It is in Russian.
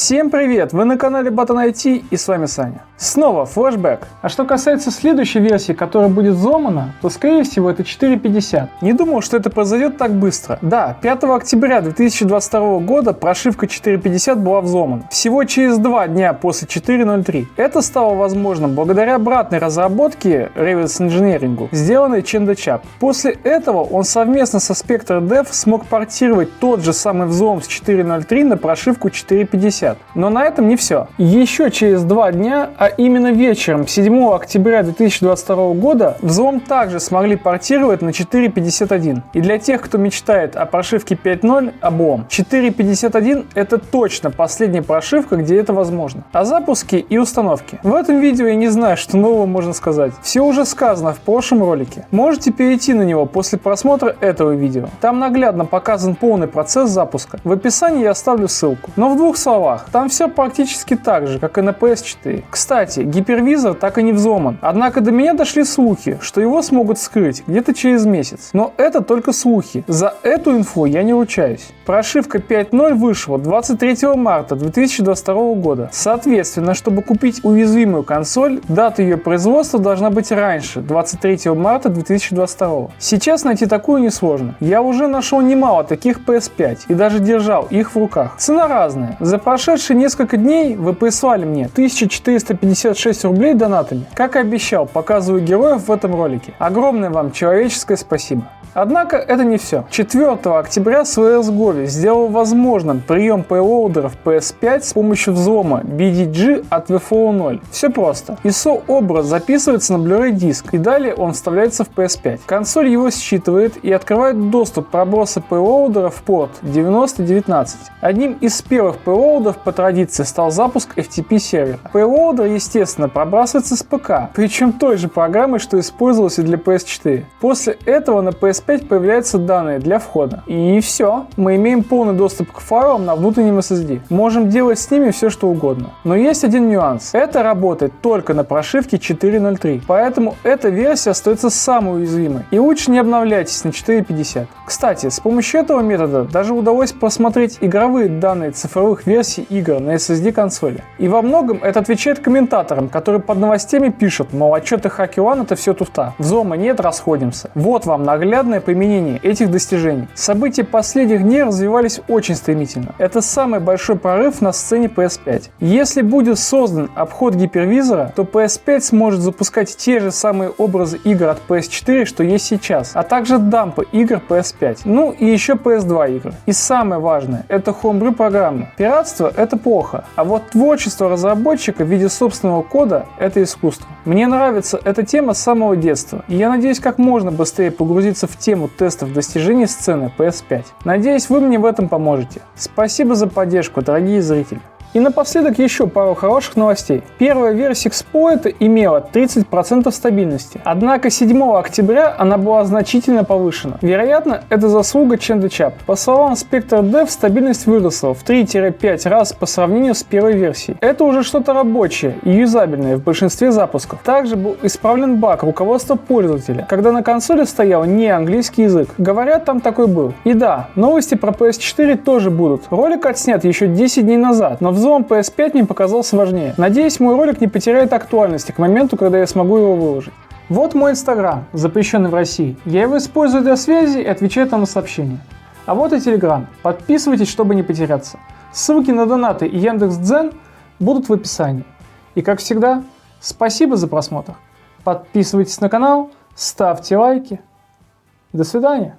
Всем привет! Вы на канале Button IT и с вами Саня. Снова флешбэк. А что касается следующей версии, которая будет взломана, то скорее всего это 4.50. Не думал, что это произойдет так быстро. Да, 5 октября 2022 года прошивка 4.50 была взломана. Всего через 2 дня после 4.03. Это стало возможным благодаря обратной разработке Reverse Engineering, сделанной Чендачап. После этого он совместно со Spectre Dev смог портировать тот же самый взлом с 4.03 на прошивку 4.50. Но на этом не все. Еще через 2 дня, а именно вечером 7 октября 2022 года, взлом также смогли портировать на 4.51. И для тех, кто мечтает о прошивке 5.0, облом. 4.51 это точно последняя прошивка, где это возможно. О запуске и установке. В этом видео я не знаю, что нового можно сказать. Все уже сказано в прошлом ролике. Можете перейти на него после просмотра этого видео. Там наглядно показан полный процесс запуска. В описании я оставлю ссылку. Но в двух словах, там все практически так же, как и на PS4. Кстати, гипервизор так и не взломан. Однако до меня дошли слухи, что его смогут вскрыть где-то через месяц. Но это только слухи. За эту инфу я не ручаюсь. Прошивка 5.0 вышла 23 марта 2022 года. Соответственно, чтобы купить уязвимую консоль, дата ее производства должна быть раньше, 23 марта 2022. Сейчас найти такую несложно. Я уже нашел немало таких PS5 и даже держал их в руках. Цена разная. За прошедшие несколько дней вы прислали мне 1456 рублей донатами. Как и обещал, показываю героев в этом ролике. Огромное вам человеческое спасибо. Однако это не все. 4 октября Slayers Govi сделал возможным прием пейлоудеров PS5 с помощью взлома BDG от VFO 0. Все просто. ISO-образ записывается на Blu-ray диск и далее он вставляется в PS5. Консоль его считывает и открывает доступ проброса пейлоудера в порт 9019. Одним из первых пейлоудов по традиции стал запуск FTP сервера. Пейлоудер, естественно, пробрасывается с ПК, причем той же программой, что использовалась и для PS4. После этого на PS5 появляются данные для входа. И все. Мы имеем полный доступ к файлам на внутреннем SSD. Можем делать с ними все что угодно. Но есть один нюанс. Это работает только на прошивке 4.03. Поэтому эта версия остается самой уязвимой. И лучше не обновляйтесь на 4.50. Кстати, с помощью этого метода даже удалось посмотреть игровые данные цифровых версий игр на SSD консоли. И во многом это отвечает комментаторам, которые под новостями пишут, мол, отчеты HackerOne это все туфта. Взлома нет, расходимся. Вот вам наглядное применение этих достижений. События последних дней развивались очень стремительно. Это самый большой прорыв на сцене PS5. Если будет создан обход гипервизора, то PS5 сможет запускать те же самые образы игр от PS4, что есть сейчас, а также дампы игр PS5. Ну и еще PS2 игры. И самое важное, это homebrew программы. Пиратство — это плохо, а вот творчество разработчика в виде собственного кода — это искусство. Мне нравится эта тема с самого детства, и я надеюсь как можно быстрее погрузиться в тему тестов достижений сцены PS5. Надеюсь, вы мне в этом поможете. Спасибо за поддержку, дорогие зрители. И напоследок еще пару хороших новостей. Первая версия эксплойта имела 30% стабильности, однако 7 октября она была значительно повышена. Вероятно, это заслуга Чендачап. По словам Spectre Dev, стабильность выросла в 3-5 раз по сравнению с первой версией. Это уже что-то рабочее и юзабельное в большинстве запусков. Также был исправлен баг руководства пользователя, когда на консоли стоял не английский язык. Говорят, там такой был. И да, новости про PS4 тоже будут. Ролик отснят еще 10 дней назад, но взлом PS5 мне показался важнее. Надеюсь, мой ролик не потеряет актуальности к моменту, когда я смогу его выложить. Вот мой Инстаграм, запрещенный в России. Я его использую для связи и отвечаю там на сообщения. А вот и Телеграм. Подписывайтесь, чтобы не потеряться. Ссылки на донаты и Яндекс.Дзен будут в описании. И как всегда, спасибо за просмотр. Подписывайтесь на канал, ставьте лайки. До свидания.